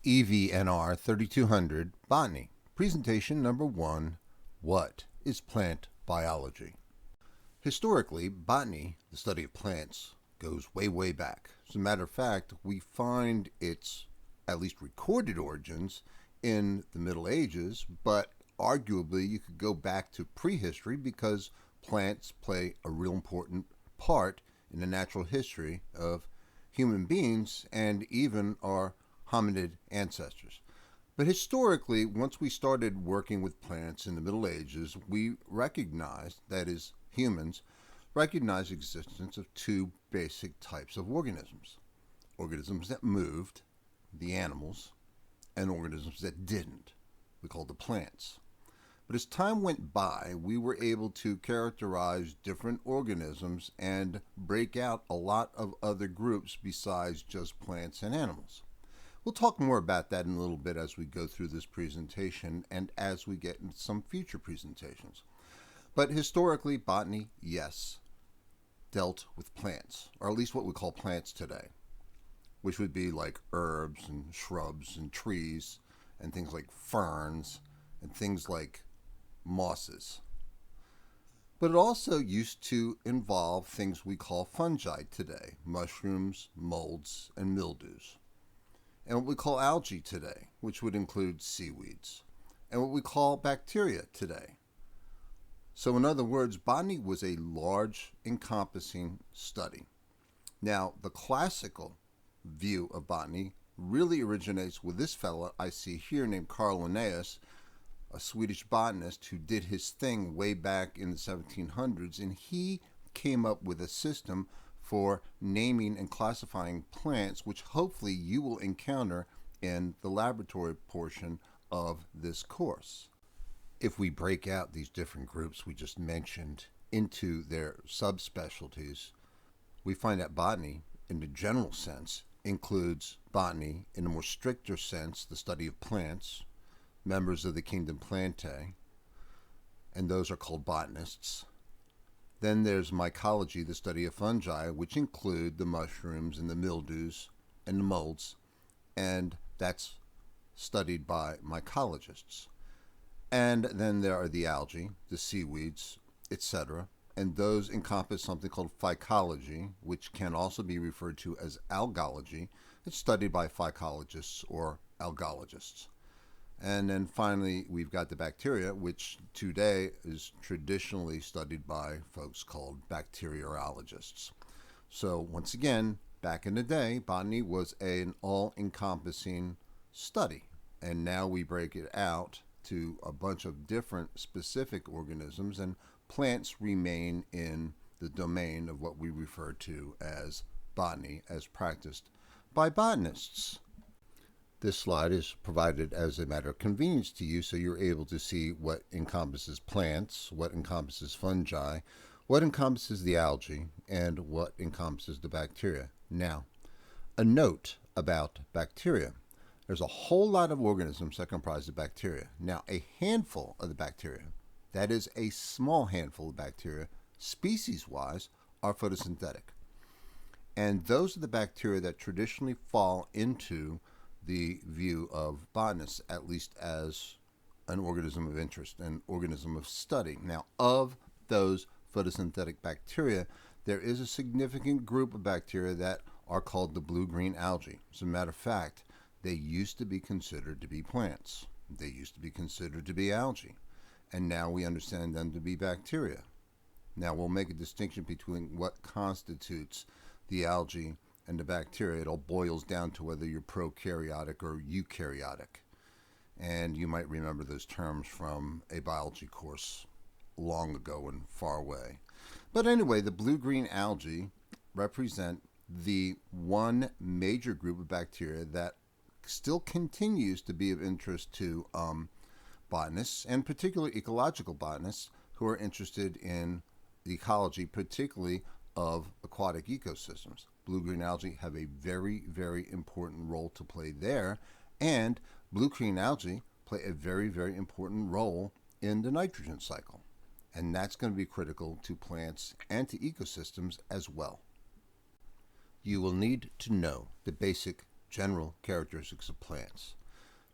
Evnr 3200 Botany. Presentation number 1. What is plant biology? Historically, botany, the study of plants, goes way, way back. As a matter of fact, we find its at least recorded origins in the Middle Ages, but arguably you could go back to prehistory because plants play a real important part in the natural history of human beings and even our hominid ancestors. But historically, once we started working with plants in the Middle Ages, we recognized, that is, humans, recognized the existence of two basic types of organisms. Organisms that moved, the animals, and organisms that didn't, we called the plants. But as time went by, we were able to characterize different organisms and break out a lot of other groups besides just plants and animals. We'll talk more about that in a little bit as we go through this presentation and as we get into some future presentations. But historically, botany, yes, dealt with plants, or at least what we call plants today, which would be like herbs and shrubs and trees and things like ferns and things like mosses. But it also used to involve things we call fungi today, mushrooms, molds, and mildews. And what we call algae today, which would include seaweeds, and what we call bacteria today. So in other words, botany was a large, encompassing study. Now, the classical view of botany really originates with this fellow I see here named Carl Linnaeus, a Swedish botanist who did his thing way back in the 1700s, and he came up with a system for naming and classifying plants, which hopefully you will encounter in the laboratory portion of this course. If we break out these different groups we just mentioned into their subspecialties, we find that botany, in the general sense, includes botany in a more stricter sense, the study of plants, members of the kingdom Plantae, and those are called botanists. Then there's mycology, the study of fungi, which include the mushrooms and the mildews and the molds, and that's studied by mycologists. And then there are the algae, the seaweeds, etc., and those encompass something called phycology, which can also be referred to as algology. It's studied by phycologists or algologists. And then finally, we've got the bacteria, which today is traditionally studied by folks called bacteriologists. So once again, back in the day, botany was an all-encompassing study. And now we break it out to a bunch of different specific organisms, and plants remain in the domain of what we refer to as botany, as practiced by botanists. This slide is provided as a matter of convenience to you so you're able to see what encompasses plants, what encompasses fungi, what encompasses the algae, and what encompasses the bacteria. Now, a note about bacteria. There's a whole lot of organisms that comprise the bacteria. Now, a handful of the bacteria, that is a small handful of bacteria, species-wise, are photosynthetic. And those are the bacteria that traditionally fall into the view of botanists, at least as an organism of interest, an organism of study. Now, of those photosynthetic bacteria, there is a significant group of bacteria that are called the blue-green algae. As a matter of fact, they used to be considered to be plants. They used to be considered to be algae. And now we understand them to be bacteria. Now, we'll make a distinction between what constitutes the algae and the bacteria. It all boils down to whether you're prokaryotic or eukaryotic. And you might remember those terms from a biology course long ago and far away. But anyway, the blue-green algae represent the one major group of bacteria that still continues to be of interest to botanists, and particularly ecological botanists who are interested in the ecology, particularly of aquatic ecosystems. Blue-green algae have a very, very important role to play there, and blue-green algae play a very, very important role in the nitrogen cycle. And that's going to be critical to plants and to ecosystems as well. You will need to know the basic general characteristics of plants.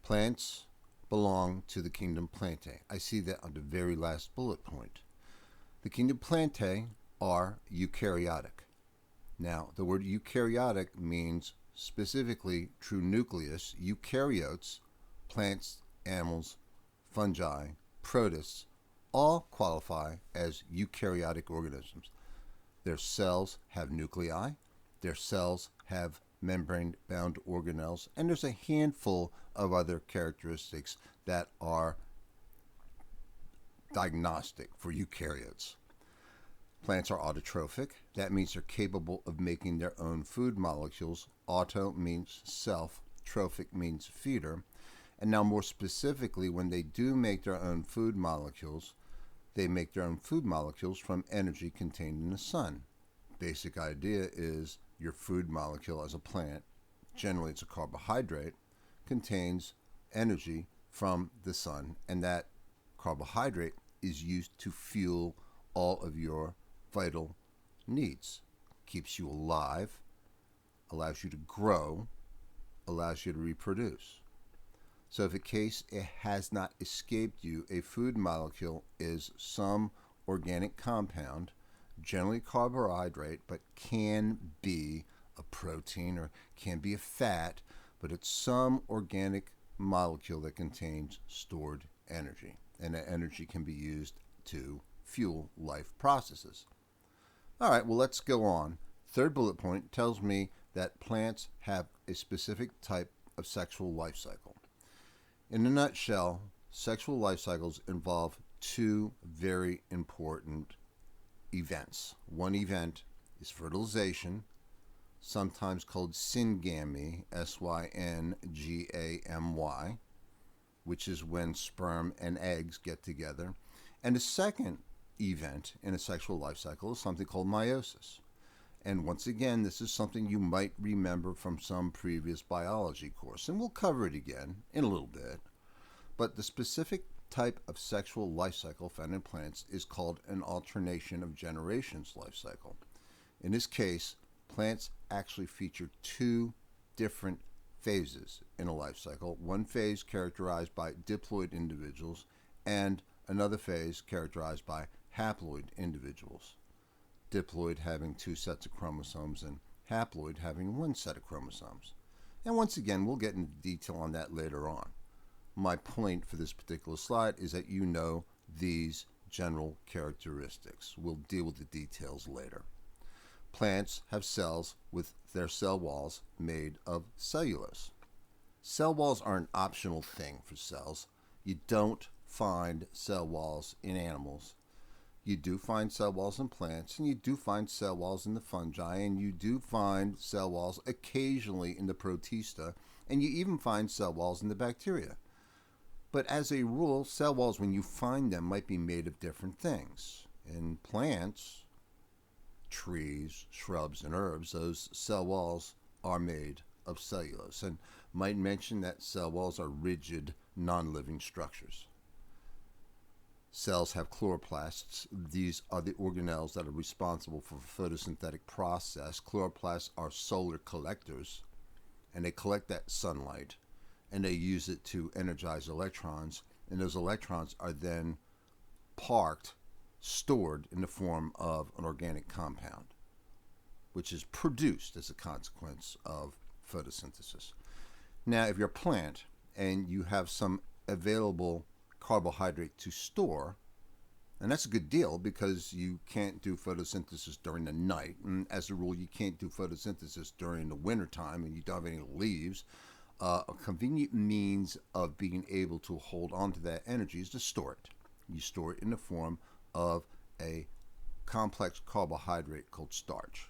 Plants belong to the kingdom Plantae. I see that on the very last bullet point. The kingdom Plantae are eukaryotic. Now, the word eukaryotic means specifically true nucleus. Eukaryotes, plants, animals, fungi, protists, all qualify as eukaryotic organisms. Their cells have nuclei, their cells have membrane-bound organelles, and there's a handful of other characteristics that are diagnostic for eukaryotes. Plants are autotrophic. That means they're capable of making their own food molecules. Auto means self, trophic means feeder. And now more specifically, when they do make their own food molecules, they make their own food molecules from energy contained in the sun. Basic idea is your food molecule as a plant, generally it's a carbohydrate, contains energy from the sun, and that carbohydrate is used to fuel all of your vital needs. Keeps you alive, allows you to grow, allows you to reproduce. So if in case it has not escaped you, a food molecule is some organic compound, generally carbohydrate, but can be a protein or can be a fat, but it's some organic molecule that contains stored energy. And that energy can be used to fuel life processes. All right, well, let's go on. Third bullet point tells me that plants have a specific type of sexual life cycle. In a nutshell, sexual life cycles involve two very important events. One event is fertilization, sometimes called syngamy, S-Y-N-G-A-M-Y, which is when sperm and eggs get together. And the second event in a sexual life cycle is something called meiosis. And once again, this is something you might remember from some previous biology course, and we'll cover it again in a little bit. But the specific type of sexual life cycle found in plants is called an alternation of generations life cycle. In this case, plants actually feature two different phases in a life cycle. One phase characterized by diploid individuals and another phase characterized by haploid individuals. Diploid having two sets of chromosomes and haploid having one set of chromosomes. And once again, we'll get into detail on that later on. My point for this particular slide is that you know these general characteristics. We'll deal with the details later. Plants have cells with their cell walls made of cellulose. Cell walls are an optional thing for cells. You don't find cell walls in animals. You do find cell walls in plants, and you do find cell walls in the fungi, and you do find cell walls occasionally in the protista, and you even find cell walls in the bacteria. But as a rule, cell walls, when you find them, might be made of different things. In plants, trees, shrubs, and herbs, those cell walls are made of cellulose. And might mention that cell walls are rigid, non-living structures. Cells have chloroplasts. These are the organelles that are responsible for the photosynthetic process. Chloroplasts are solar collectors, and they collect that sunlight, and they use it to energize electrons, and those electrons are then stored in the form of an organic compound, which is produced as a consequence of photosynthesis. Now, if you're a plant and you have some available carbohydrate to store, and that's a good deal because you can't do photosynthesis during the night, and as a rule you can't do photosynthesis during the winter time and you don't have any leaves. A convenient means of being able to hold on to that energy is to store it. You store it in the form of a complex carbohydrate called starch.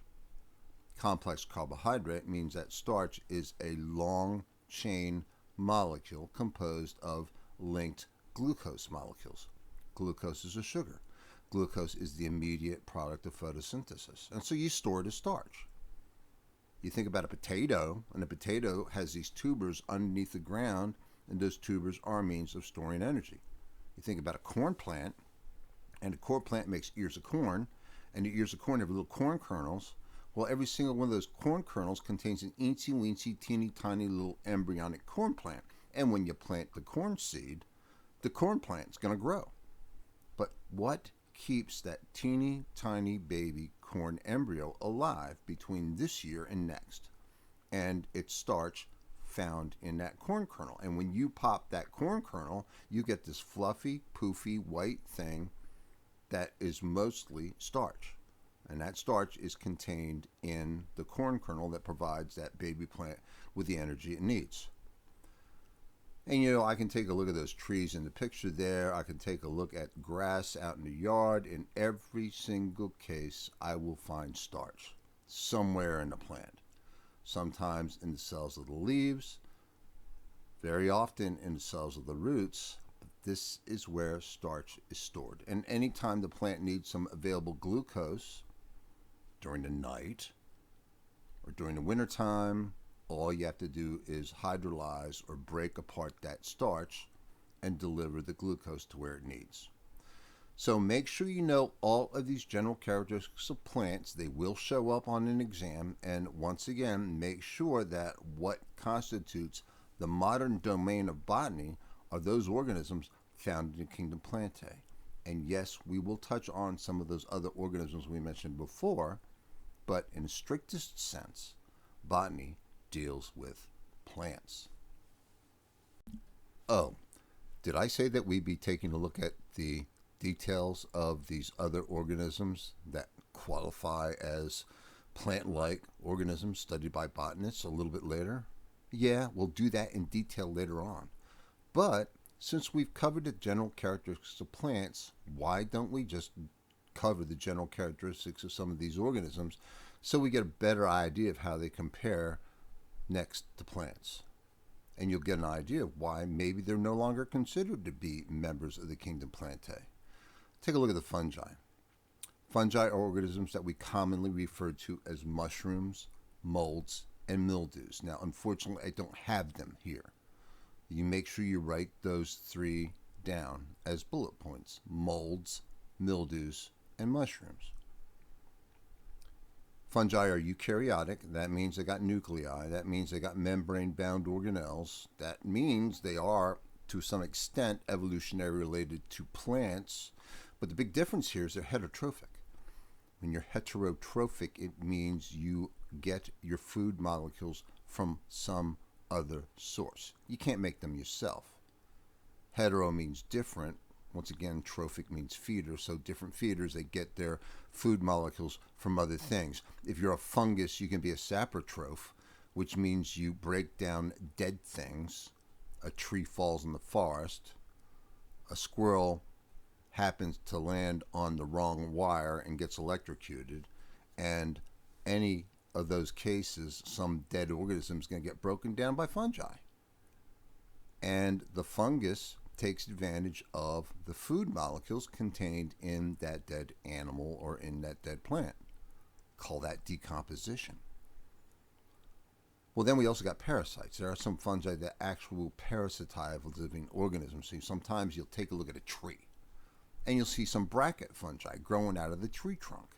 Complex carbohydrate means that starch is a long chain molecule composed of linked glucose molecules. Glucose is a sugar. Glucose is the immediate product of photosynthesis. And so you store it as starch. You think about a potato, and a potato has these tubers underneath the ground, and those tubers are a means of storing energy. You think about a corn plant, and a corn plant makes ears of corn, and the ears of corn have little corn kernels. Well, every single one of those corn kernels contains an eensy weensy teeny tiny little embryonic corn plant. And when you plant the corn seed, the corn plant's going to grow. But what keeps that teeny tiny baby corn embryo alive between this year and next? And it's starch found in that corn kernel. And when you pop that corn kernel, you get this fluffy, poofy, white thing that is mostly starch. And that starch is contained in the corn kernel that provides that baby plant with the energy it needs. And I can take a look at those trees in the picture there. I can take a look at grass out in the yard. In every single case, I will find starch somewhere in the plant. Sometimes in the cells of the leaves, very often in the cells of the roots. This is where starch is stored. And anytime the plant needs some available glucose during the night or during the wintertime, all you have to do is hydrolyze or break apart that starch and deliver the glucose to where it needs. So make sure you know all of these general characteristics of plants. They will show up on an exam. And once again, make sure that what constitutes the modern domain of botany are those organisms found in the kingdom Plantae. And yes, we will touch on some of those other organisms we mentioned before, but in the strictest sense, botany deals with plants. Oh, did I say that we'd be taking a look at the details of these other organisms that qualify as plant-like organisms studied by botanists a little bit later? Yeah, we'll do that in detail later on. But since we've covered the general characteristics of plants, why don't we just cover the general characteristics of some of these organisms so we get a better idea of how they compare next to plants? And you'll get an idea of why maybe they're no longer considered to be members of the kingdom Plantae. Take a look at the fungi. Fungi are organisms that we commonly refer to as mushrooms, molds, and mildews. Now, unfortunately, I don't have them here. You make sure you write those three down as bullet points: molds, mildews, and mushrooms. Fungi are eukaryotic. That means they got nuclei. That means they got membrane-bound organelles. That means they are, to some extent, evolutionarily related to plants. But the big difference here is they're heterotrophic. When you're heterotrophic, it means you get your food molecules from some other source. You can't make them yourself. Hetero means different. Once again, trophic means feeder, so different feeders, they get their food molecules from other things. If you're a fungus, you can be a saprotroph, which means you break down dead things. A tree falls in the forest. A squirrel happens to land on the wrong wire and gets electrocuted. And any of those cases, some dead organism is going to get broken down by fungi. And the fungus takes advantage of the food molecules contained in that dead animal or in that dead plant. Call that decomposition. Well, then we also got parasites. There are some fungi that actually will parasitize living organisms. So sometimes you'll take a look at a tree and you'll see some bracket fungi growing out of the tree trunk.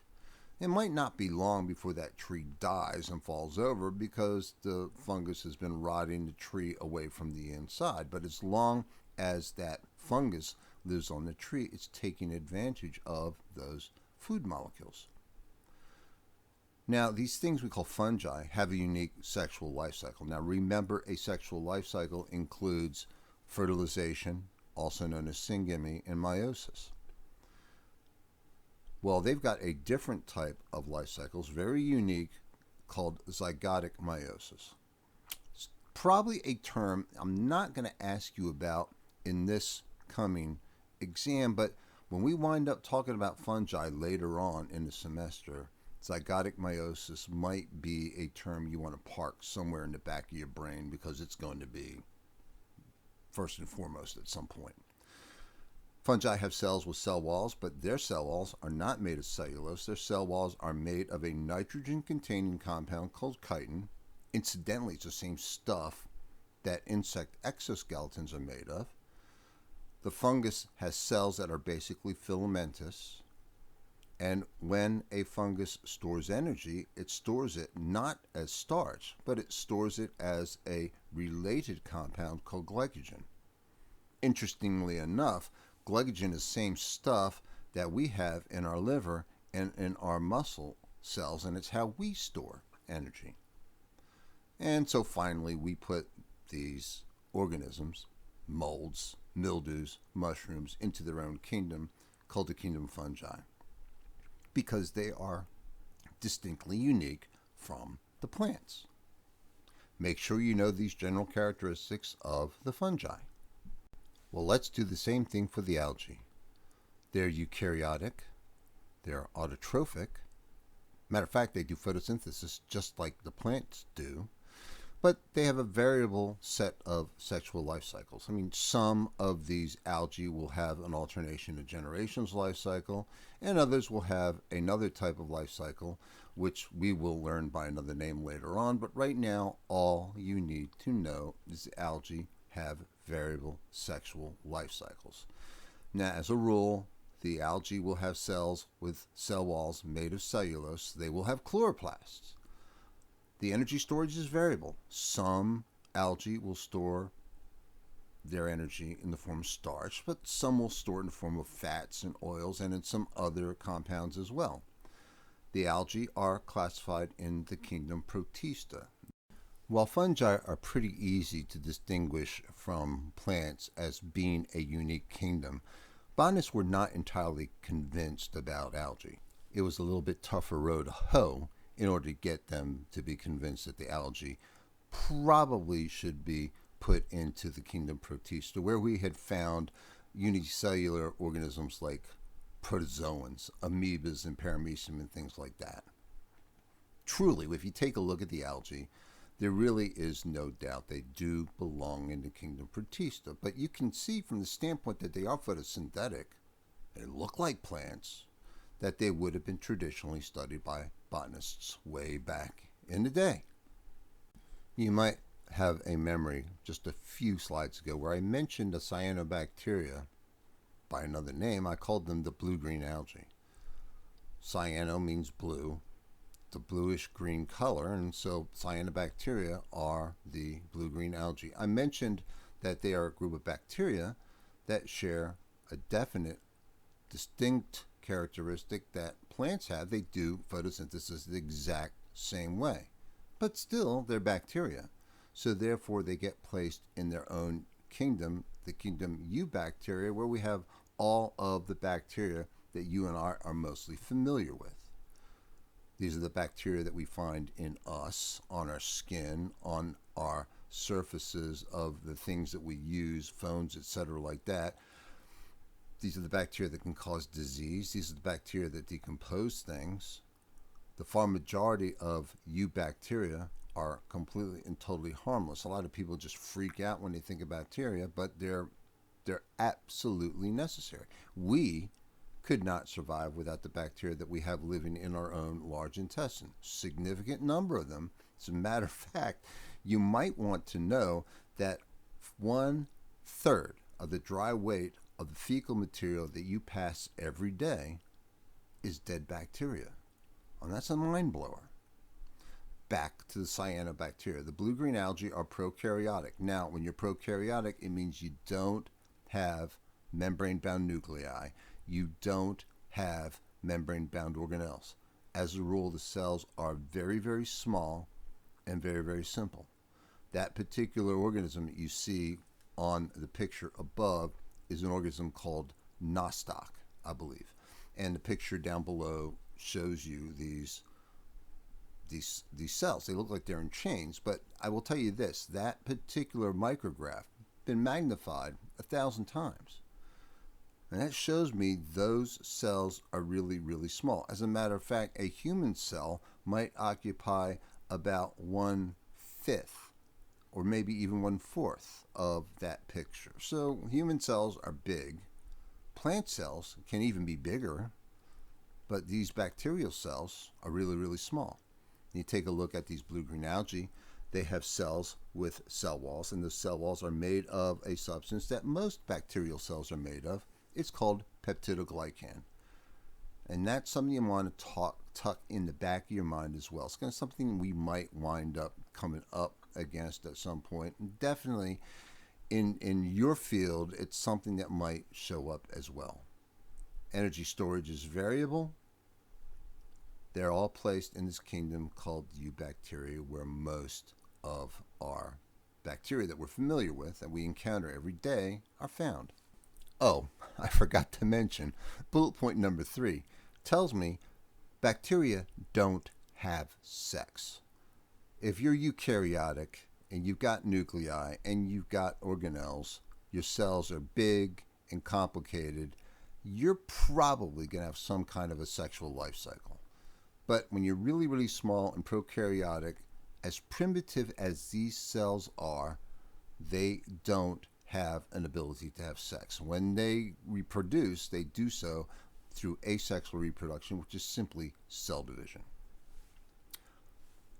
It might not be long before that tree dies and falls over because the fungus has been rotting the tree away from the inside. But as long as that fungus lives on the tree, it's taking advantage of those food molecules. Now, these things we call fungi have a unique sexual life cycle. Now, remember, a sexual life cycle includes fertilization, also known as syngamy, and meiosis. Well, they've got a different type of life cycles, very unique, called zygotic meiosis. It's probably a term I'm not going to ask you about in this coming exam, but when we wind up talking about fungi later on in the semester, zygotic meiosis might be a term you want to park somewhere in the back of your brain because it's going to be first and foremost at some point. Fungi have cells with cell walls, but their cell walls are not made of cellulose. Their cell walls are made of a nitrogen-containing compound called chitin. Incidentally, it's the same stuff that insect exoskeletons are made of. The fungus has cells that are basically filamentous. And when a fungus stores energy, it stores it not as starch, but it stores it as a related compound called glycogen. Interestingly enough, glycogen is the same stuff that we have in our liver and in our muscle cells, and it's how we store energy. And so finally, we put these organisms, molds, mildews, mushrooms, into their own kingdom called the kingdom of fungi, because they are distinctly unique from the plants. Make sure you know these general characteristics of the fungi. Well, let's do the same thing for the algae. They're eukaryotic, they're autotrophic. Matter of fact, they do photosynthesis just like the plants do, but they have a variable set of sexual life cycles. I mean, some of these algae will have an alternation of generations life cycle, and others will have another type of life cycle, which we will learn by another name later on. But right now, all you need to know is the algae have variable sexual life cycles. Now, as a rule, the algae will have cells with cell walls made of cellulose. They will have chloroplasts. The energy storage is variable. Some algae will store their energy in the form of starch, but some will store it in the form of fats and oils and in some other compounds as well. The algae are classified in the kingdom Protista. While fungi are pretty easy to distinguish from plants as being a unique kingdom, botanists were not entirely convinced about algae. It was a little bit tougher road to hoe in order to get them to be convinced that the algae probably should be put into the kingdom Protista, where we had found unicellular organisms like protozoans, amoebas and paramecium and things like that. Truly, if you take a look at the algae, there really is no doubt they do belong in the kingdom Protista, but you can see from the standpoint that they are photosynthetic, they look like plants, that they would have been traditionally studied by botanists way back in the day. You might have a memory just a few slides ago where I mentioned a cyanobacteria by another name. I called them the blue-green algae. Cyano means blue, the bluish-green color, and so cyanobacteria are the blue-green algae. I mentioned that they are a group of bacteria that share a definite, distinct characteristic that plants have. They do photosynthesis the exact same way, but still they're bacteria, so therefore they get placed in their own kingdom, the kingdom Eubacteria, where we have all of the bacteria that you and I are mostly familiar with. These are the bacteria that we find in us, on our skin, on our surfaces of the things that we use, phones, etc., like that. These are the bacteria that can cause disease. These are the bacteria that decompose things. The far majority of eubacteria are completely and totally harmless. A lot of people just freak out when they think of bacteria, but they're absolutely necessary. We could not survive without the bacteria that we have living in our own large intestine. Significant number of them. As a matter of fact, you might want to know that 1/3 of the dry weight of the fecal material that you pass every day is dead bacteria. And that's a mind blower. Back to the cyanobacteria. The blue-green algae are prokaryotic. Now, when you're prokaryotic, it means you don't have membrane-bound nuclei. You don't have membrane-bound organelles. As a rule, the cells are very, very small and very, very simple. That particular organism that you see on the picture above is an organism called nostoc, I believe. And the picture down below shows you these cells. They look like they're in chains, but I will tell you this, that particular micrograph been magnified 1,000 times. And that shows me those cells are really, really small. As a matter of fact, a human cell might occupy about 1/5 or maybe even 1/4 of that picture. So human cells are big. Plant cells can even be bigger, but these bacterial cells are really, really small. You take a look at these blue-green algae, they have cells with cell walls, and the cell walls are made of a substance that most bacterial cells are made of. It's called peptidoglycan. And that's something you want to tuck in the back of your mind as well. It's kind of something we might wind up coming up against at some point. And definitely in your field, it's something that might show up as well. Energy storage is variable. They're all placed in this kingdom called eubacteria, where most of our bacteria that we're familiar with, that we encounter every day, are found. Oh, I forgot to mention, bullet point number 3 tells me bacteria don't have sex. If you're eukaryotic and you've got nuclei and you've got organelles, your cells are big and complicated, you're probably going to have some kind of a sexual life cycle. But when you're really, really small and prokaryotic, as primitive as these cells are, they don't have an ability to have sex. When they reproduce, they do so through asexual reproduction, which is simply cell division.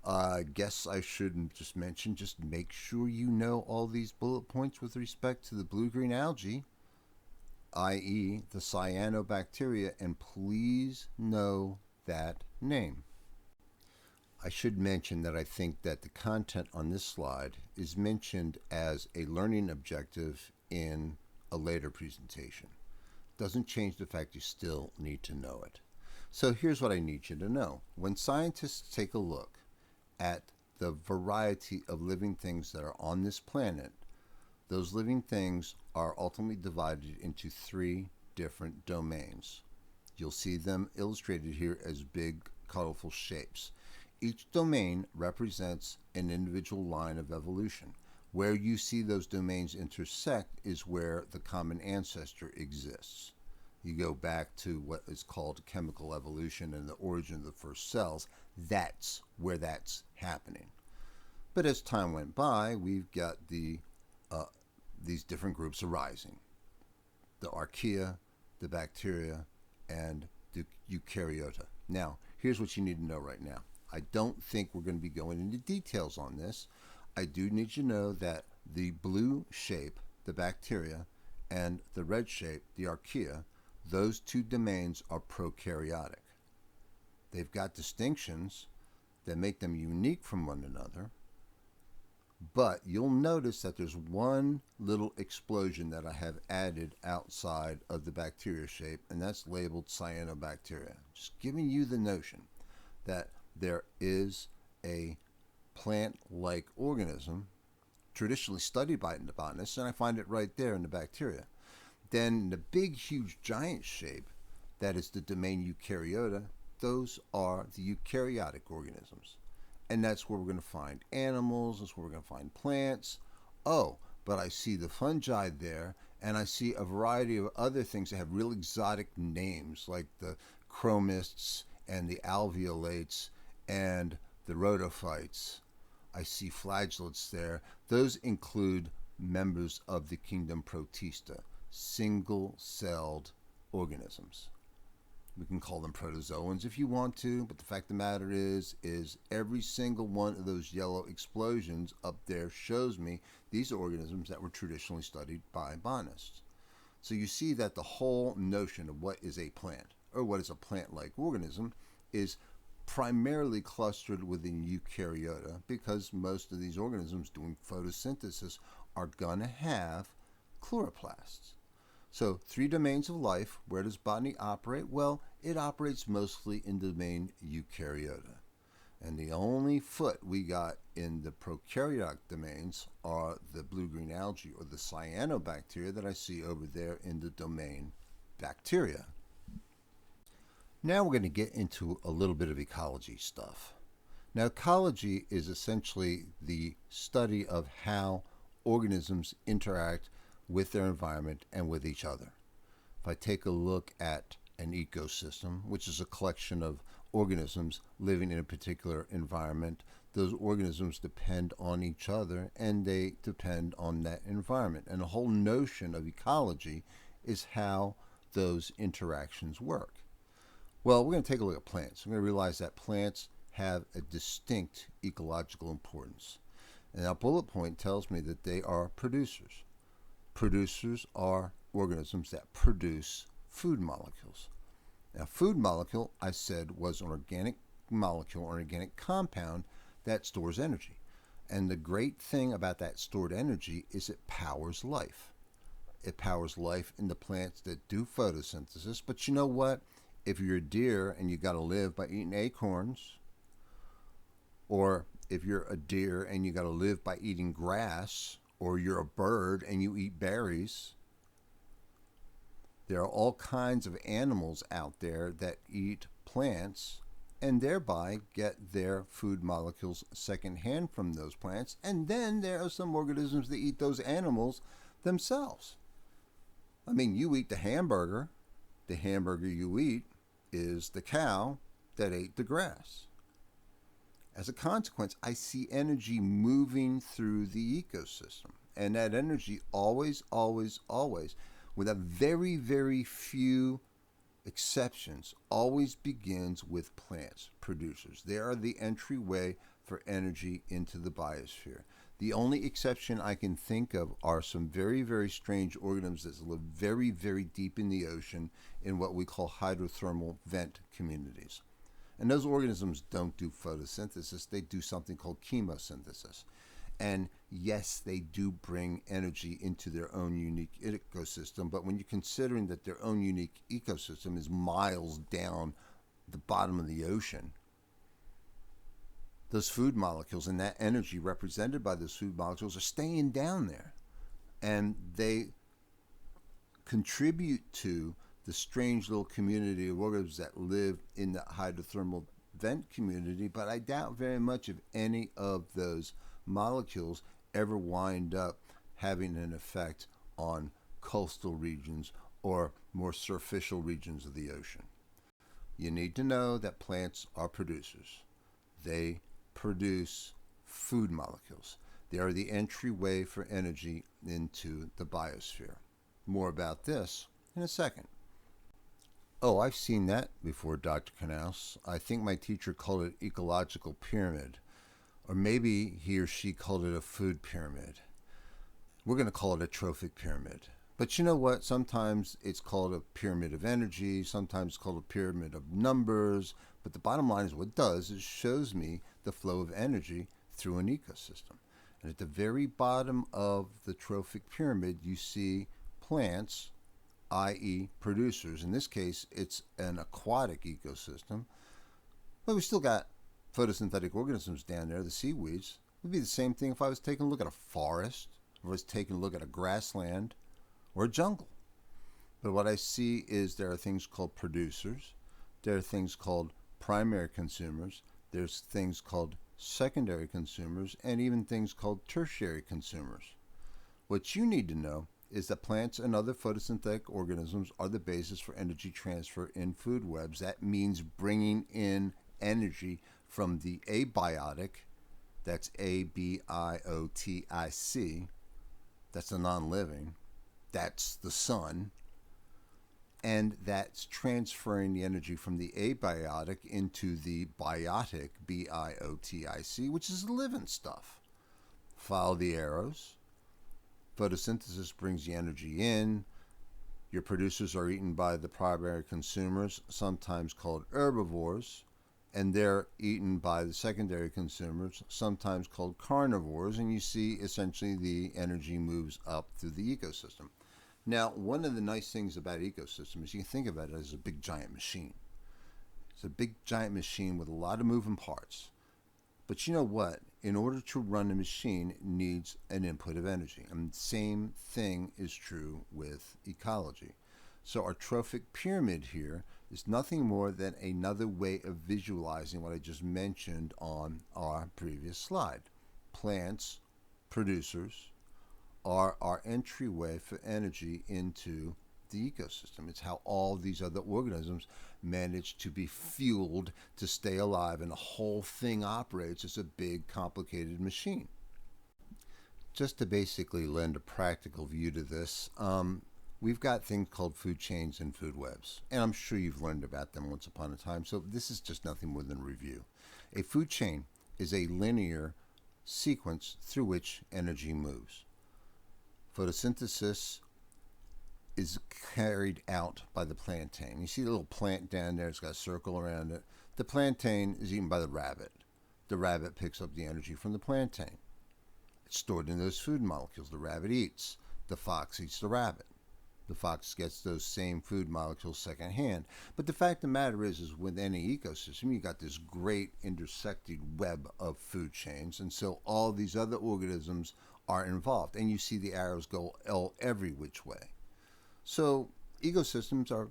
I guess I shouldn't just mention, just make sure you know all these bullet points with respect to the blue-green algae, i.e. the cyanobacteria, and please know that name. I should mention that I think that the content on this slide is mentioned as a learning objective in a later presentation. Doesn't change the fact you still need to know it. So here's what I need you to know. When scientists take a look at the variety of living things that are on this planet, those living things are ultimately divided into 3 different domains. You'll see them illustrated here as big, colorful shapes. Each domain represents an individual line of evolution. Where you see those domains intersect is where the common ancestor exists. You go back to what is called chemical evolution and the origin of the first cells. That's where that's happening. But as time went by, we've got these different groups arising. The archaea, the bacteria, and the eukaryota. Now, here's what you need to know right now. I don't think we're going to be going into details on this. I do need you to know that the blue shape, the bacteria, and the red shape, the archaea, those 2 domains are prokaryotic. They've got distinctions that make them unique from one another, but you'll notice that there's one little explosion that I have added outside of the bacteria shape, and that's labeled cyanobacteria. Just giving you the notion that there is a plant-like organism traditionally studied by the botanists, and I find it right there in the bacteria. Then the big, huge, giant shape, that is the domain eukaryota, those are the eukaryotic organisms. And that's where we're going to find animals, that's where we're going to find plants. Oh, but I see the fungi there, and I see a variety of other things that have real exotic names, like the chromists and the alveolates and the rhodophytes. I see flagellates there. Those include members of the kingdom Protista, single-celled organisms. We can call them protozoans if you want to, but the fact of the matter is every single one of those yellow explosions up there shows me these are organisms that were traditionally studied by botanists. So you see that the whole notion of what is a plant, or what is a plant-like organism, is primarily clustered within eukaryota, because most of these organisms doing photosynthesis are going to have chloroplasts. So 3 domains of life. Where does botany operate? Well, it operates mostly in the domain eukaryota. And the only foot we got in the prokaryotic domains are the blue-green algae, or the cyanobacteria, that I see over there in the domain bacteria. Now we're going to get into a little bit of ecology stuff. Now, ecology is essentially the study of how organisms interact with their environment and with each other. If I take a look at an ecosystem, which is a collection of organisms living in a particular environment, those organisms depend on each other and they depend on that environment. And the whole notion of ecology is how those interactions work. Well, we're going to take a look at plants. We're going to realize that plants have a distinct ecological importance. And that bullet point tells me that they are producers. Producers are organisms that produce food molecules. Now, food molecule, I said, was an organic molecule or organic compound that stores energy. And the great thing about that stored energy is it powers life. It powers life in the plants that do photosynthesis. But you know what? If you're a deer and you got to live by eating acorns, or if you're a deer and you got to live by eating grass, or you're a bird and you eat berries, there are all kinds of animals out there that eat plants and thereby get their food molecules secondhand from those plants. And then there are some organisms that eat those animals themselves. I mean, you eat the hamburger you eat is the cow that ate the grass. As a consequence, I see energy moving through the ecosystem. And that energy always, with a very, very few exceptions, always begins with plants, producers. They are the entryway for energy into the biosphere. The only exception I can think of are some very, very strange organisms that live very, very deep in the ocean in what we call hydrothermal vent communities. And those organisms don't do photosynthesis, they do something called chemosynthesis. And yes, they do bring energy into their own unique ecosystem, but when you're considering that their own unique ecosystem is miles down the bottom of the ocean, those food molecules and that energy represented by those food molecules are staying down there. And they contribute to the strange little community of organisms that live in the hydrothermal vent community, but I doubt very much if any of those molecules ever wind up having an effect on coastal regions or more superficial regions of the ocean. You need to know that plants are producers. They produce food molecules. They are the entryway for energy into the biosphere. More about this in a second. Oh, I've seen that before, Dr. Knaus. I think my teacher called it ecological pyramid, or maybe he or she called it a food pyramid. We're going to call it a trophic pyramid. But you know what? Sometimes it's called a pyramid of energy, sometimes it's called a pyramid of numbers, but the bottom line is what it does is shows me the flow of energy through an ecosystem. And at the very bottom of the trophic pyramid, you see plants, i.e. producers. In this case, it's an aquatic ecosystem, but we still got photosynthetic organisms down there, the seaweeds. It would be the same thing if I was taking a look at a forest, or I was taking a look at a grassland, or a jungle. But what I see is there are things called producers, there are things called primary consumers, there's things called secondary consumers, and even things called tertiary consumers. What you need to know is that plants and other photosynthetic organisms are the basis for energy transfer in food webs. That means bringing in energy from the abiotic, that's A-B-I-O-T-I-C, that's the non-living, that's the sun, and that's transferring the energy from the abiotic into the biotic, B-I-O-T-I-C, which is living stuff. Follow the arrows. Photosynthesis brings the energy in. Your producers are eaten by the primary consumers, sometimes called herbivores, and they're eaten by the secondary consumers, sometimes called carnivores, and you see essentially the energy moves up through the ecosystem. Now, one of the nice things about ecosystem is you can think about it as a big giant machine. It's a big giant machine with a lot of moving parts. But you know what? In order to run a machine, it needs an input of energy. And the same thing is true with ecology. So our trophic pyramid here is nothing more than another way of visualizing what I just mentioned on our previous slide. Plants, producers, are our entryway for energy into the ecosystem. It's how all these other organisms manage to be fueled to stay alive, and the whole thing operates as a big, complicated machine. Just to basically lend a practical view to this, we've got things called food chains and food webs, and I'm sure you've learned about them once upon a time, so this is just nothing more than a review. A food chain is a linear sequence through which energy moves. Photosynthesis is carried out by the plantain. You see the little plant down there, it's got a circle around it. The plantain is eaten by the rabbit. The rabbit picks up the energy from the plantain. It's stored in those food molecules the rabbit eats. The fox eats the rabbit. The fox gets those same food molecules secondhand. But the fact of the matter is with any ecosystem, you got this great intersected web of food chains, and so all these other organisms are involved, and you see the arrows go every which way. So ecosystems are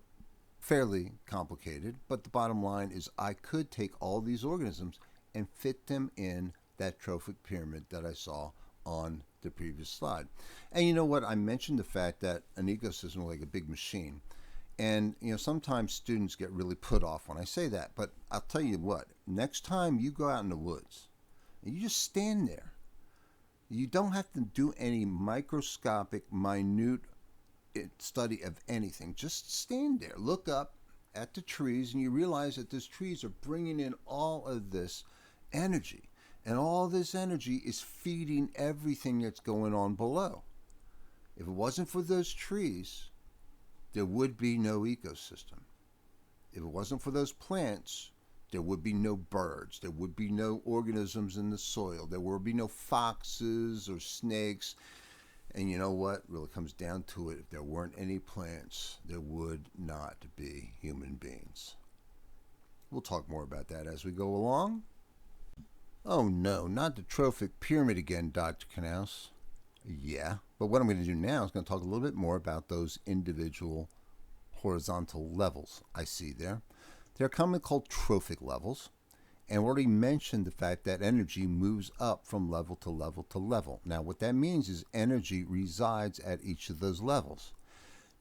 fairly complicated, but the bottom line is I could take all these organisms and fit them in that trophic pyramid that I saw on the previous slide. And you know what? I mentioned the fact that an ecosystem is like a big machine. And sometimes students get really put off when I say that, but I'll tell you what, next time you go out in the woods and you just stand there, you don't have to do any microscopic, minute study of anything. Just stand there, look up at the trees, and you realize that these trees are bringing in all of this energy. And all this energy is feeding everything that's going on below. If it wasn't for those trees, there would be no ecosystem. If it wasn't for those plants, there would be no birds. There would be no organisms in the soil. There would be no foxes or snakes. And you know what? It really comes down to it. If there weren't any plants, there would not be human beings. We'll talk more about that as we go along. Oh no, not the trophic pyramid again, Dr. Knaus. Yeah, but what I'm going to do now is going to talk a little bit more about those individual horizontal levels I see there. They're commonly called trophic levels, and we already mentioned the fact that energy moves up from level to level to level. Now what that means is energy resides at each of those levels.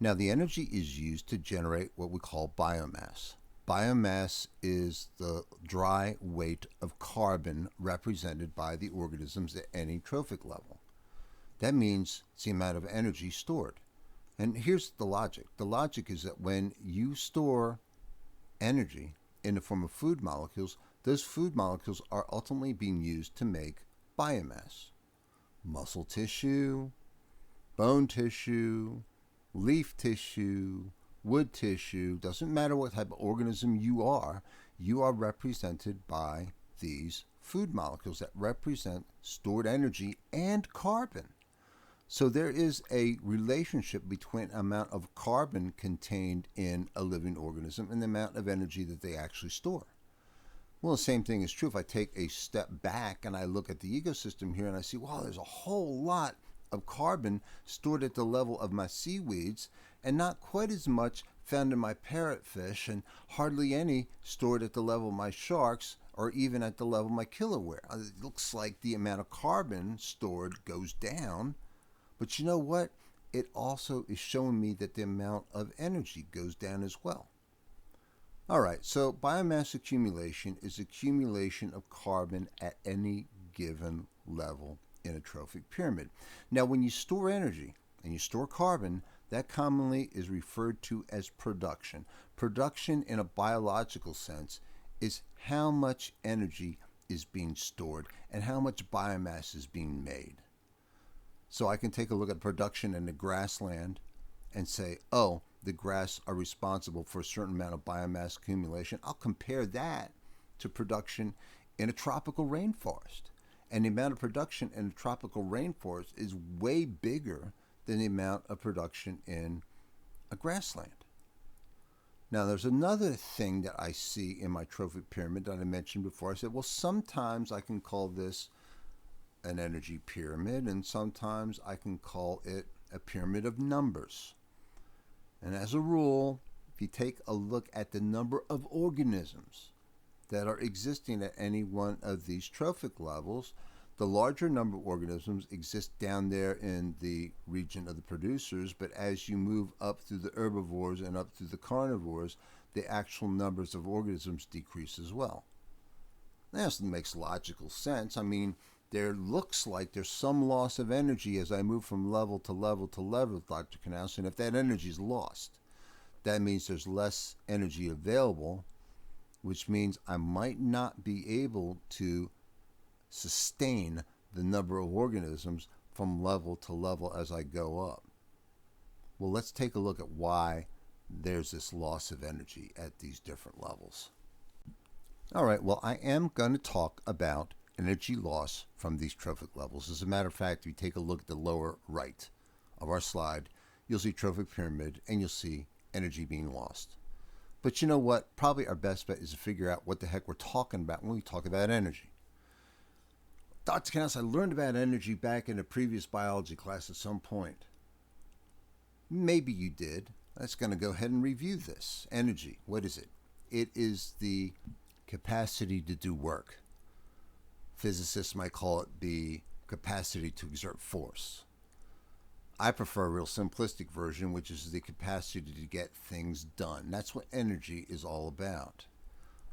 Now the energy is used to generate what we call biomass. Biomass is the dry weight of carbon represented by the organisms at any trophic level. That means it's the amount of energy stored. And here's the logic. The logic is that when you store energy in the form of food molecules, those food molecules are ultimately being used to make biomass. Muscle tissue, bone tissue, leaf tissue, wood tissue, doesn't matter what type of organism you are represented by these food molecules that represent stored energy and carbon. So there is a relationship between amount of carbon contained in a living organism and the amount of energy that they actually store. Well, the same thing is true if I take a step back and I look at the ecosystem here and I see, wow, there's a whole lot of carbon stored at the level of my seaweeds and not quite as much found in my parrotfish and hardly any stored at the level of my sharks or even at the level of my kiloware. It looks like the amount of carbon stored goes down, but you know what? It also is showing me that the amount of energy goes down as well. All right, so biomass accumulation is accumulation of carbon at any given level in a trophic pyramid. Now, when you store energy and you store carbon, that commonly is referred to as production. Production in a biological sense is how much energy is being stored and how much biomass is being made. So I can take a look at production in the grassland and say, oh, the grass are responsible for a certain amount of biomass accumulation. I'll compare that to production in a tropical rainforest. And the amount of production in a tropical rainforest is way bigger than the amount of production in a grassland. Now, there's another thing that I see in my trophic pyramid that I mentioned before. I said, well, sometimes I can call this an energy pyramid, and sometimes I can call it a pyramid of numbers. And as a rule, if you take a look at the number of organisms that are existing at any one of these trophic levels, the larger number of organisms exist down there in the region of the producers, but as you move up through the herbivores and up through the carnivores, the actual numbers of organisms decrease as well. That makes logical sense. I mean, there looks like there's some loss of energy as I move from level to level to level, Dr. Knaus, and if that energy is lost, that means there's less energy available, which means I might not be able to sustain the number of organisms from level to level as I go up. Well, let's take a look at why there's this loss of energy at these different levels. All right, well, I am going to talk about energy loss from these trophic levels. As a matter of fact, if you take a look at the lower right of our slide, you'll see trophic pyramid and you'll see energy being lost. But you know what? Probably our best bet is to figure out what the heck we're talking about when we talk about energy. Dr. Knauss, I learned about energy back in a previous biology class at some point. Maybe you did. Let's going to go ahead and review this. Energy, what is it? It is the capacity to do work. Physicists might call it the capacity to exert force. I prefer a real simplistic version, which is the capacity to get things done. That's what energy is all about.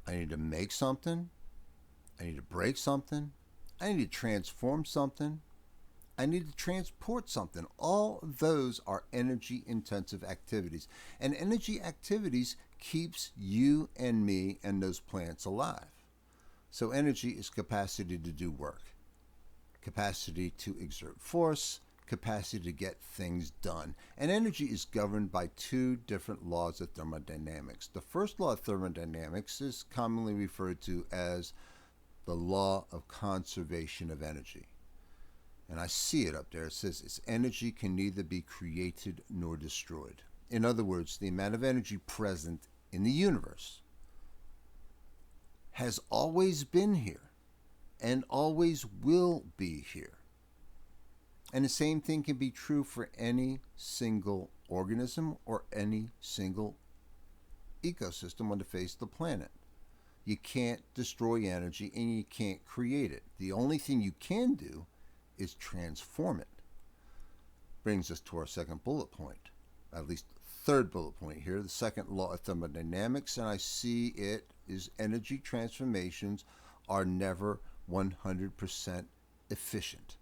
I need to make something. I need to break something. I need to transform something. I need to transport something. All of those are energy-intensive activities. And energy activities keeps you and me and those plants alive. So energy is capacity to do work, capacity to exert force, capacity to get things done. And energy is governed by two different laws of thermodynamics. The first law of thermodynamics is commonly referred to as the law of conservation of energy. And I see it up there. It says its energy can neither be created nor destroyed. In other words, the amount of energy present in the universe has always been here and always will be here. And the same thing can be true for any single organism or any single ecosystem on the face of the planet. You can't destroy energy and you can't create it. The only thing you can do is transform it. Brings us to our second bullet point, at least third bullet point here, the second law of thermodynamics, and I see it is energy transformations are never 100% efficient.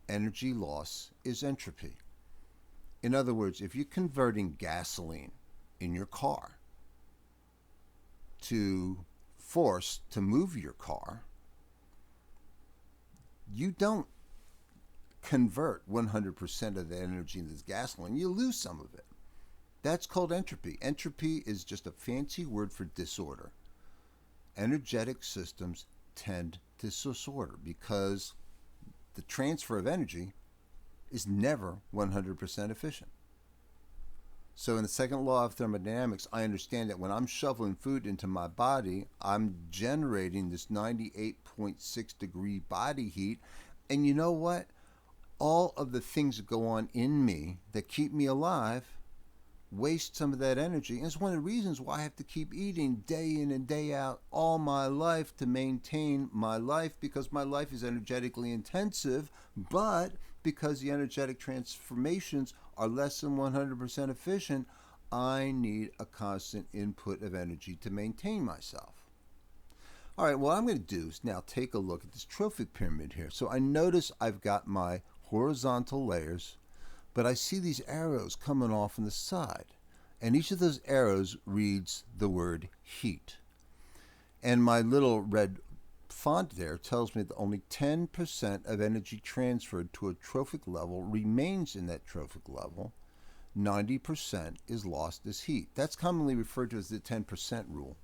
Energy loss is entropy. In other words, if you're converting gasoline in your car to force to move your car, you don't convert 100% of the energy into gasoline. You lose some of it. That's called entropy. Entropy is just a fancy word for disorder. Energetic systems tend to disorder because the transfer of energy is never 100% efficient. So in the second law of thermodynamics, I understand that when I'm shoveling food into my body, I'm generating this 98.6 degree body heat. And you know what? All of the things that go on in me that keep me alive waste some of that energy. And it's one of the reasons why I have to keep eating day in and day out all my life to maintain my life, because my life is energetically intensive, but because the energetic transformations are less than 100% efficient, I need a constant input of energy to maintain myself. All right, what I'm going to do is now take a look at this trophic pyramid here. So I notice I've got my horizontal layers, but I see these arrows coming off on the side. And each of those arrows reads the word heat. And my little red font there tells me that only 10% of energy transferred to a trophic level remains in that trophic level. 90% is lost as heat. That's commonly referred to as the 10% rule.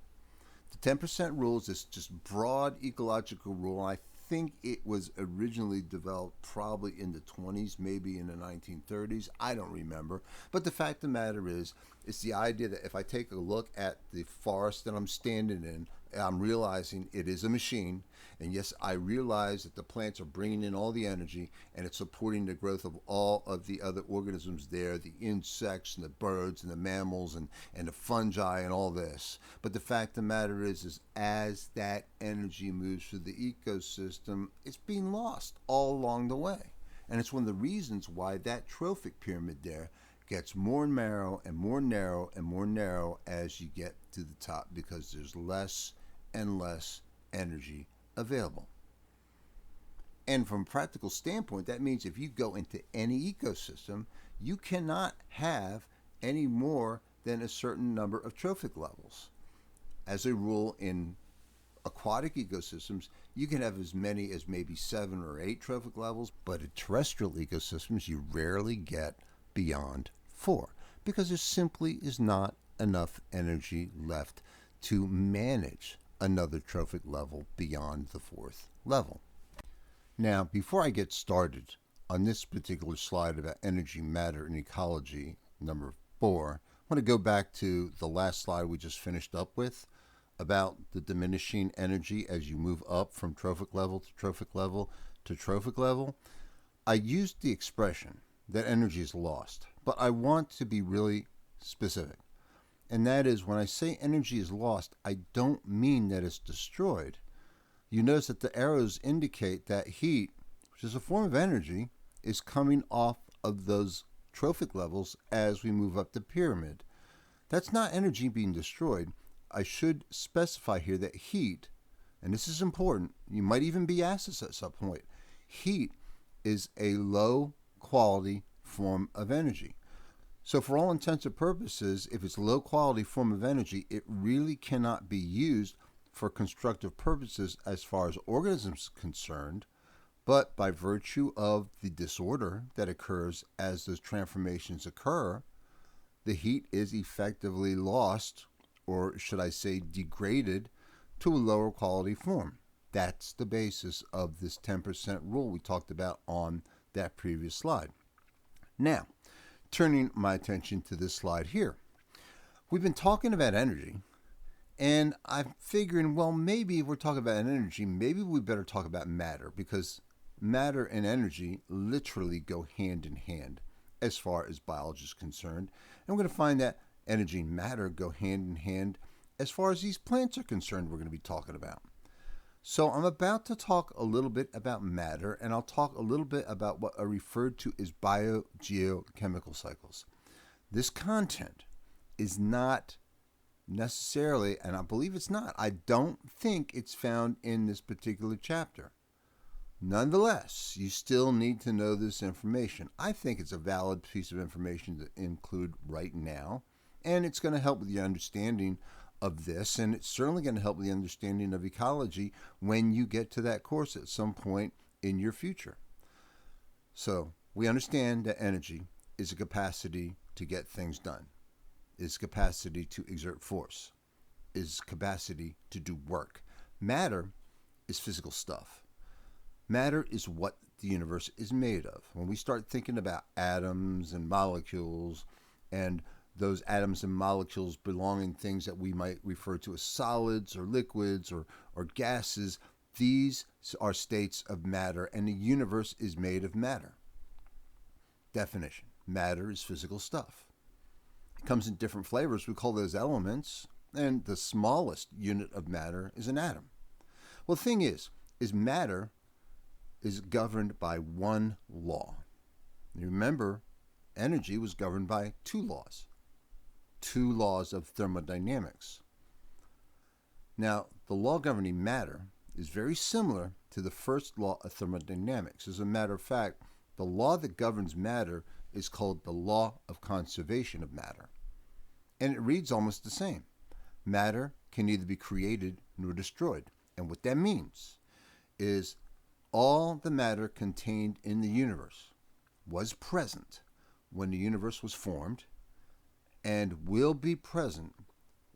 The 10% rule is this just broad ecological rule. I think it was originally developed probably in the 20s, maybe in the 1930s. I don't remember. But the fact of the matter is, it's the idea that if I take a look at the forest that I'm standing in, I'm realizing it is a machine. And yes, I realize that the plants are bringing in all the energy and it's supporting the growth of all of the other organisms there, the insects and the birds and the mammals and the fungi and all this. But the fact of the matter is as that energy moves through the ecosystem, it's being lost all along the way. And it's one of the reasons why that trophic pyramid there gets more narrow and more narrow and more narrow as you get to the top, because there's less and less energy available. And from a practical standpoint, that means if you go into any ecosystem, you cannot have any more than a certain number of trophic levels. As a rule, in aquatic ecosystems, you can have as many as maybe 7 or 8 trophic levels, but in terrestrial ecosystems, you rarely get beyond 4. because there simply is not enough energy left to manage another trophic level beyond the fourth level. Now, before I get started on this particular slide about energy, matter, and ecology, number 4, I want to go back to the last slide we just finished up with about the diminishing energy as you move up from trophic level to trophic level to trophic level. I used the expression that energy is lost, but I want to be really specific. And that is, when I say energy is lost, I don't mean that it's destroyed. You notice that the arrows indicate that heat, which is a form of energy, is coming off of those trophic levels as we move up the pyramid. That's not energy being destroyed. I should specify here that heat, and this is important, you might even be asked this at some point, heat is a low quality form of energy. So for all intents and purposes, if it's a low quality form of energy, it really cannot be used for constructive purposes as far as organisms are concerned, but by virtue of the disorder that occurs as those transformations occur, the heat is effectively lost, or should I say degraded, to a lower quality form. That's the basis of this 10% rule we talked about on that previous slide. Now, turning my attention to this slide here. We've been talking about energy, and I'm figuring, well, maybe if we're talking about energy, maybe we better talk about matter, because matter and energy literally go hand in hand as far as biology is concerned. And we're going to find that energy and matter go hand in hand as far as these plants are concerned, we're going to be talking about. So I'm about to talk a little bit about matter, and I'll talk a little bit about what are referred to as biogeochemical cycles. This content is not necessarily, and I believe it's not, I don't think it's found in this particular chapter. Nonetheless, you still need to know this information. I think it's a valid piece of information to include right now, and it's going to help with your understanding of this, and it's certainly going to help with the understanding of ecology when you get to that course at some point in your future. So we understand that energy is a capacity to get things done, is capacity to exert force, is capacity to do work. Matter is physical stuff. Matter is what the universe is made of. When we start thinking about atoms and molecules, and those atoms and molecules belonging things that we might refer to as solids or liquids or gases, these are states of matter, and the universe is made of matter. Definition: matter is physical stuff. It comes in different flavors. We call those elements, and the smallest unit of matter is an atom. Well, the thing is matter is governed by one law. You remember, energy was governed by two laws of thermodynamics. Now, the law governing matter is very similar to the first law of thermodynamics. As a matter of fact, the law that governs matter is called the law of conservation of matter. And it reads almost the same. Matter can neither be created nor destroyed. And what that means is all the matter contained in the universe was present when the universe was formed and will be present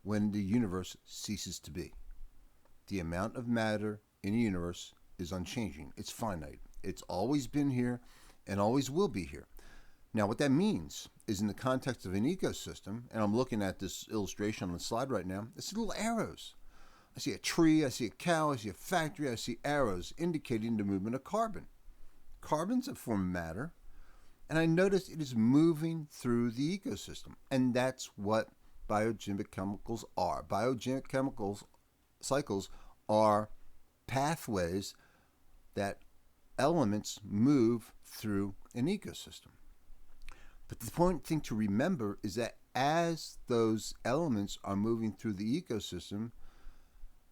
when the universe ceases to be. The amount of matter in the universe is unchanging. It's finite. It's always been here and always will be here. Now, what that means is, in the context of an ecosystem, and I'm looking at this illustration on the slide right now, it's little arrows. I see a tree, I see a cow, I see a factory, I see arrows indicating the movement of carbon. Carbon's a form of matter, and I notice it is moving through the ecosystem, and that's what biogenic chemicals are. Biogenic chemicals cycles are pathways that elements move through an ecosystem. But the important thing to remember is that as those elements are moving through the ecosystem,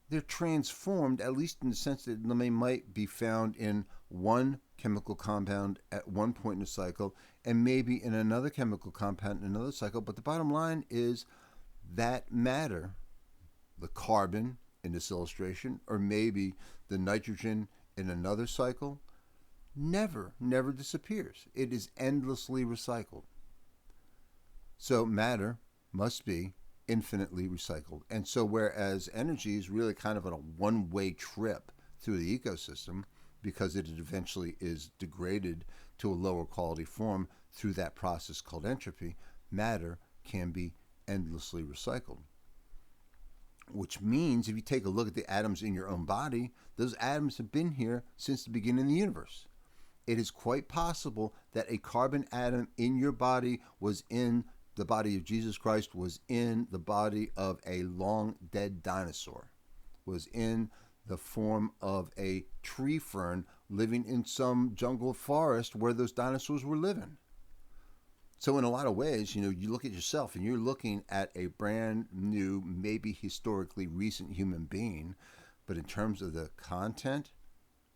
they're transformed, at least in the sense that they might be found in one chemical compound at one point in the cycle, and maybe in another chemical compound in another cycle. But the bottom line is that matter, the carbon in this illustration, or maybe the nitrogen in another cycle, never disappears. It is endlessly recycled. So matter must be infinitely recycled. And so whereas energy is really kind of on a one-way trip through the ecosystem because it eventually is degraded to a lower quality form through that process called entropy, matter can be endlessly recycled. Which means if you take a look at the atoms in your own body, those atoms have been here since the beginning of the universe. It is quite possible that a carbon atom in your body was in the body of Jesus Christ, was in the body of a long dead dinosaur, was in the form of a tree fern living in some jungle forest where those dinosaurs were living. So in a lot of ways, you look at yourself and you're looking at a brand new, maybe historically recent human being, but in terms of the content,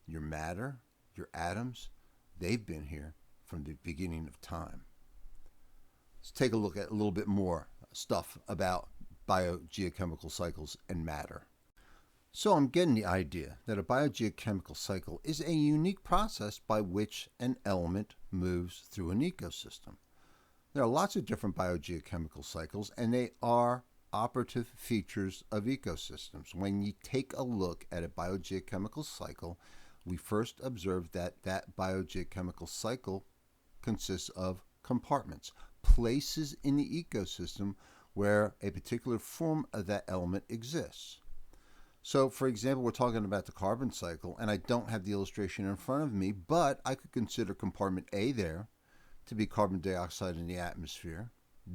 your matter, your atoms, they've been here from the beginning of time. Let's take a look at a little bit more stuff about biogeochemical cycles and matter. So I'm getting the idea that a biogeochemical cycle is a unique process by which an element moves through an ecosystem. There are lots of different biogeochemical cycles, and they are operative features of ecosystems. When you take a look at a biogeochemical cycle, we first observe that that biogeochemical cycle consists of compartments, places in the ecosystem where a particular form of that element exists. So, for example, we're talking about the carbon cycle, and I don't have the illustration in front of me, but I could consider compartment A there to be carbon dioxide in the atmosphere,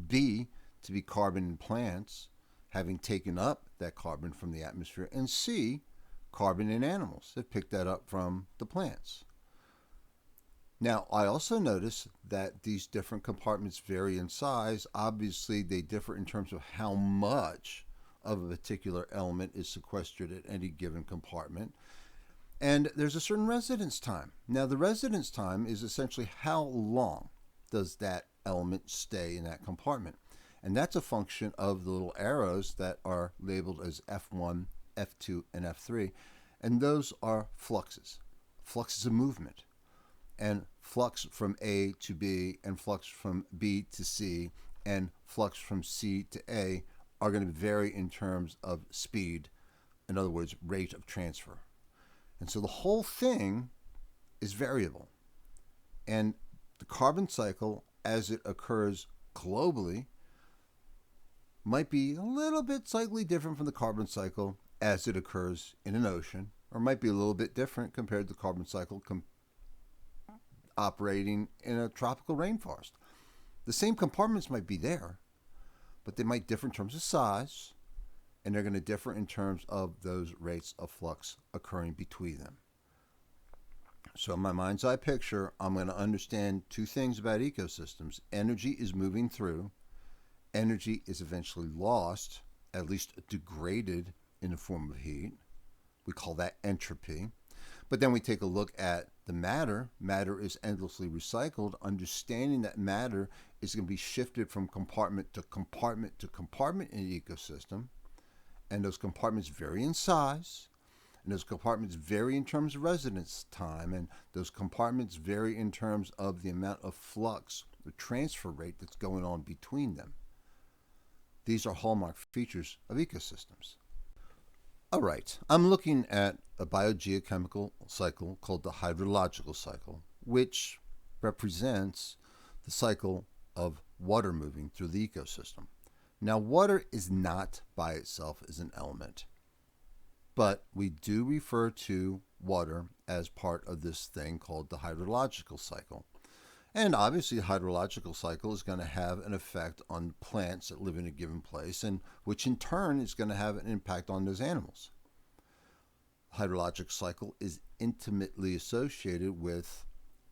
B to be carbon in plants, having taken up that carbon from the atmosphere, and C, carbon in animals that picked that up from the plants. Now, I also notice that these different compartments vary in size. Obviously, they differ in terms of how much of a particular element is sequestered at any given compartment. And there's a certain residence time. Now, the residence time is essentially how long does that element stay in that compartment. And that's a function of the little arrows that are labeled as F1, F2, and F3. And those are fluxes. Flux is a movement. And flux from A to B, and flux from B to C, and flux from C to A are going to vary in terms of speed, in other words, rate of transfer. And so the whole thing is variable. And the carbon cycle, as it occurs globally, might be a little bit slightly different from the carbon cycle as it occurs in an ocean, or might be a little bit different compared to the carbon cycle operating in a tropical rainforest. The same compartments might be there, but they might differ in terms of size, and they're going to differ in terms of those rates of flux occurring between them. So in my mind's eye picture, I'm going to understand two things about ecosystems. Energy is moving through. Energy is eventually lost, at least degraded in the form of heat. We call that entropy. But then we take a look at the matter. Matter is endlessly recycled, understanding that matter is going to be shifted from compartment to compartment to compartment in the ecosystem. And those compartments vary in size. And those compartments vary in terms of residence time. And those compartments vary in terms of the amount of flux, the transfer rate that's going on between them. These are hallmark features of ecosystems. All right, I'm looking at a biogeochemical cycle called the hydrological cycle, which represents the cycle of water moving through the ecosystem. Now, water is not by itself as an element, but we do refer to water as part of this thing called the hydrological cycle. And obviously, the hydrological cycle is going to have an effect on plants that live in a given place, and which in turn is going to have an impact on those animals. The hydrologic cycle is intimately associated with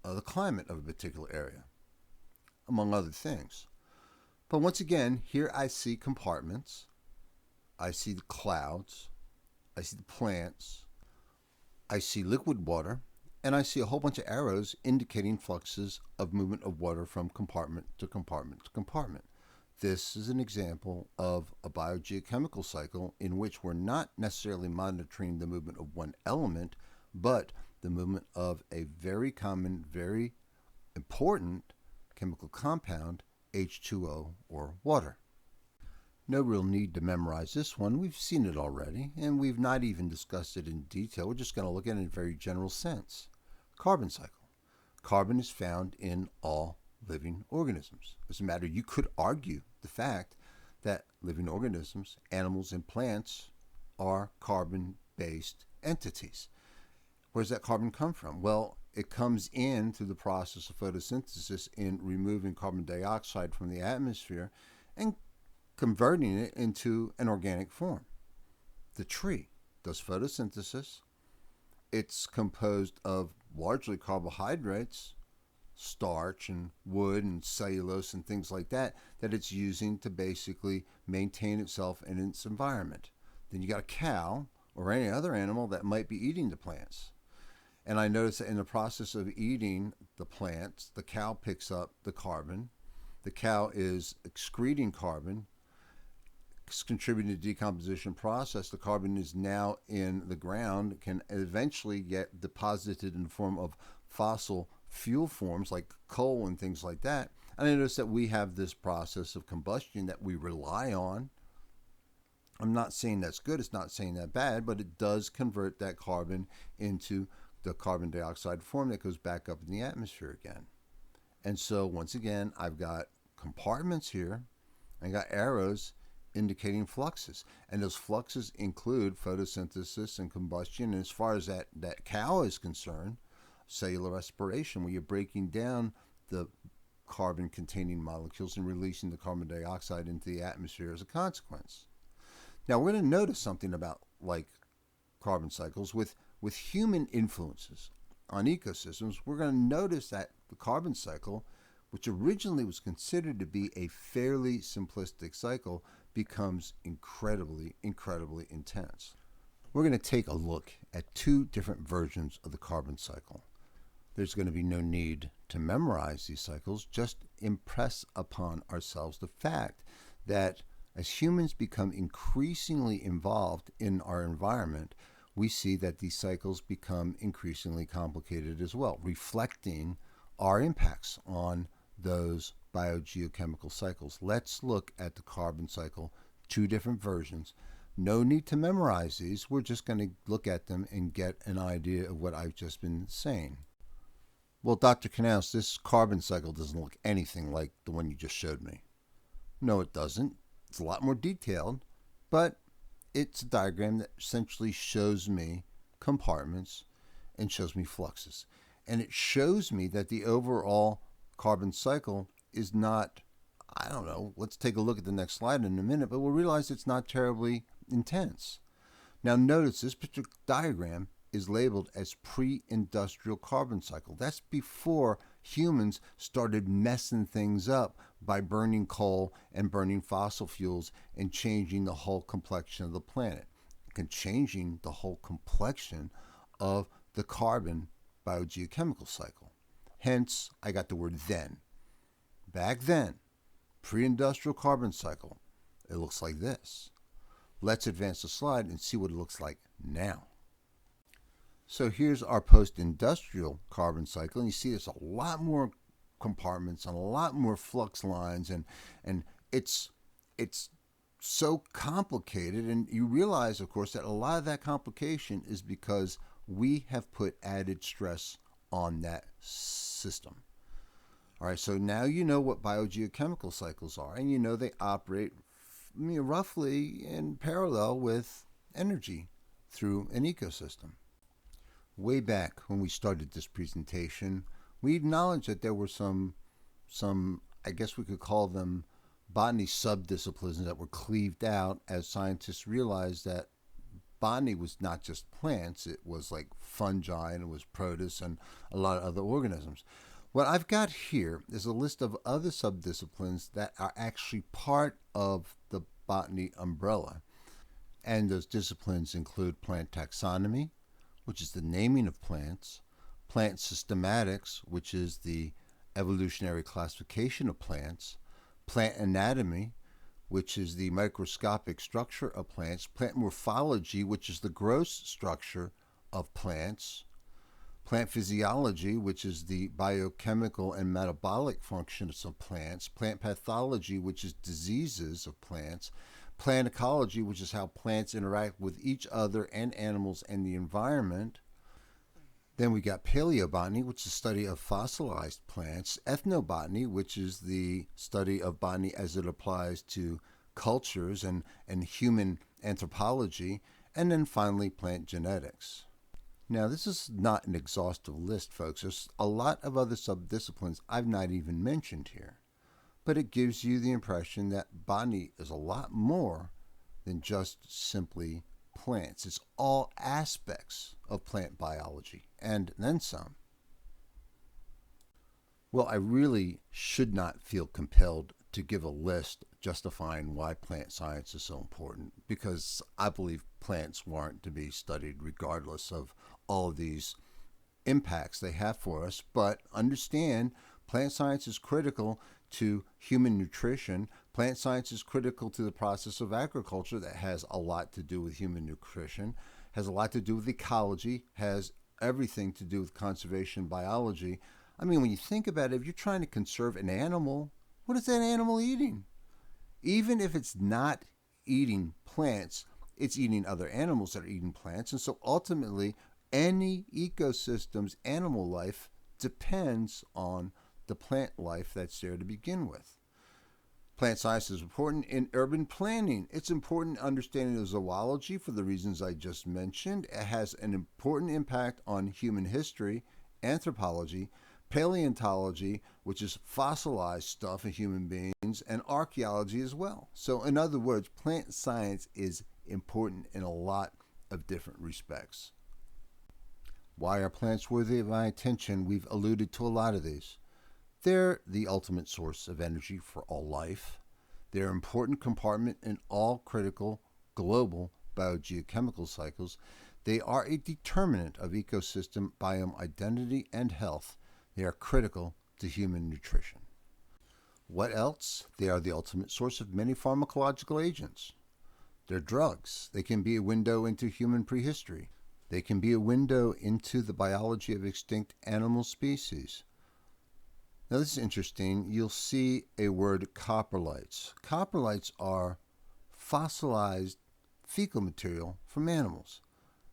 the climate of a particular area, among other things. But once again, here I see compartments, I see the clouds, I see the plants, I see liquid water, and I see a whole bunch of arrows indicating fluxes of movement of water from compartment to compartment to compartment. This is an example of a biogeochemical cycle in which we're not necessarily monitoring the movement of one element, but the movement of a very common, very important chemical compound H2O, or water. No real need to memorize this one. We've seen it already, and we've not even discussed it in detail. We're just going to look at it in a very general sense. Carbon cycle. Carbon is found in all living organisms. As a matter, you could argue the fact that living organisms, animals and plants, are carbon-based entities. Where does that carbon come from? Well, it comes in through the process of photosynthesis in removing carbon dioxide from the atmosphere and converting it into an organic form. The tree does photosynthesis. It's composed of largely carbohydrates, starch and wood and cellulose and things like that it's using to basically maintain itself in its environment. Then you got a cow or any other animal that might be eating the plants. And I noticed that in the process of eating the plants, the cow picks up the carbon. The cow is excreting carbon. It's contributing to the decomposition process. The carbon is now in the ground, can eventually get deposited in the form of fossil fuel forms like coal and things like that. And I noticed that we have this process of combustion that we rely on. I'm not saying that's good, it's not saying that bad, but it does convert that carbon into the carbon dioxide form that goes back up in the atmosphere again. And so once again, I've got compartments here. I got arrows indicating fluxes, and those fluxes include photosynthesis and combustion. And as far as that cow is concerned, cellular respiration, where you're breaking down the carbon containing molecules and releasing the carbon dioxide into the atmosphere as a consequence. Now we're going to notice something about like carbon cycles with human influences on ecosystems. We're going to notice that the carbon cycle, which originally was considered to be a fairly simplistic cycle, becomes incredibly intense. We're going to take a look at two different versions of the carbon cycle. There's going to be no need to memorize these cycles, just impress upon ourselves the fact that as humans become increasingly involved in our environment, we see that these cycles become increasingly complicated as well, reflecting our impacts on those biogeochemical cycles. Let's look at the carbon cycle, two different versions. No need to memorize these. We're just going to look at them and get an idea of what I've just been saying. Well, Dr. Knaus, this carbon cycle doesn't look anything like the one you just showed me. No, it doesn't. It's a lot more detailed, but it's a diagram that essentially shows me compartments and shows me fluxes. And it shows me that the overall carbon cycle is not, I don't know, let's take a look at the next slide in a minute, but we'll realize it's not terribly intense. Now notice this particular diagram is labeled as pre-industrial carbon cycle. That's before humans started messing things up by burning coal and burning fossil fuels and changing the whole complexion of the planet, and changing the whole complexion of the carbon biogeochemical cycle. Hence, I got the word then. Back then, pre-industrial carbon cycle, it looks like this. Let's advance the slide and see what it looks like now. So here's our post-industrial carbon cycle, and you see there's a lot more compartments and a lot more flux lines, and it's so complicated, and you realize, of course, that a lot of that complication is because we have put added stress on that system. All right, so now you know what biogeochemical cycles are, and you know they operate roughly in parallel with energy through an ecosystem. Way back when we started this presentation, we acknowledged that there were some, I guess we could call them botany subdisciplines that were cleaved out as scientists realized that botany was not just plants, it was like fungi and it was protists and a lot of other organisms. What I've got here is a list of other subdisciplines that are actually part of the botany umbrella. And those disciplines include plant taxonomy, which is the naming of plants, plant systematics, which is the evolutionary classification of plants, plant anatomy, which is the microscopic structure of plants, plant morphology, which is the gross structure of plants, Plant physiology, which is the biochemical and metabolic functions of plants. Plant pathology, which is diseases of plants. Plant ecology, which is how plants interact with each other and animals and the environment. Then we got paleobotany, which is the study of fossilized plants. Ethnobotany, which is the study of botany as it applies to cultures and human anthropology. And then finally, plant genetics. Now, this is not an exhaustive list, folks. There's a lot of other subdisciplines I've not even mentioned here. But it gives you the impression that botany is a lot more than just simply plants. It's all aspects of plant biology, and then some. Well, I really should not feel compelled to give a list justifying why plant science is so important, because I believe plants warrant to be studied regardless of all of these impacts they have for us. But understand, plant science is critical to human nutrition. Plant science is critical to the process of agriculture that has a lot to do with human nutrition, has a lot to do with ecology, has everything to do with conservation biology. I mean, when you think about it, if you're trying to conserve an animal, what is that animal eating? Even if it's not eating plants, it's eating other animals that are eating plants. And so ultimately, any ecosystem's animal life depends on the plant life that's there to begin with. Plant science is important in urban planning. It's important in understanding of zoology for the reasons I just mentioned. It has an important impact on human history, anthropology, paleontology, which is fossilized stuff of human beings, and archaeology as well. So in other words, plant science is important in a lot of different respects. Why are plants worthy of my attention? We've alluded to a lot of these. They're the ultimate source of energy for all life. They're an important compartment in all critical global biogeochemical cycles. They are a determinant of ecosystem biome identity and health. They are critical to human nutrition. What else? They are the ultimate source of many pharmacological agents. They're drugs. They can be a window into human prehistory. They can be a window into the biology of extinct animal species. Now this is interesting. You'll see a word coprolites. Coprolites are fossilized fecal material from animals.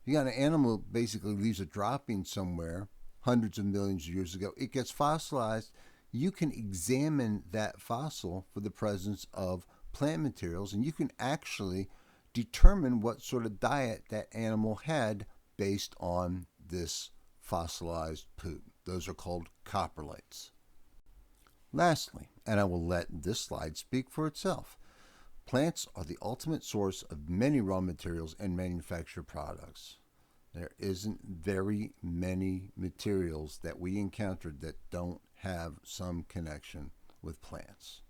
You got an animal basically leaves a dropping somewhere hundreds of millions of years ago. It gets fossilized. You can examine that fossil for the presence of plant materials, and you can actually determine what sort of diet that animal had based on this fossilized poop. Those are called coprolites. Lastly, and I will let this slide speak for itself, plants are the ultimate source of many raw materials and manufactured products. There isn't very many materials that we encountered that don't have some connection with plants.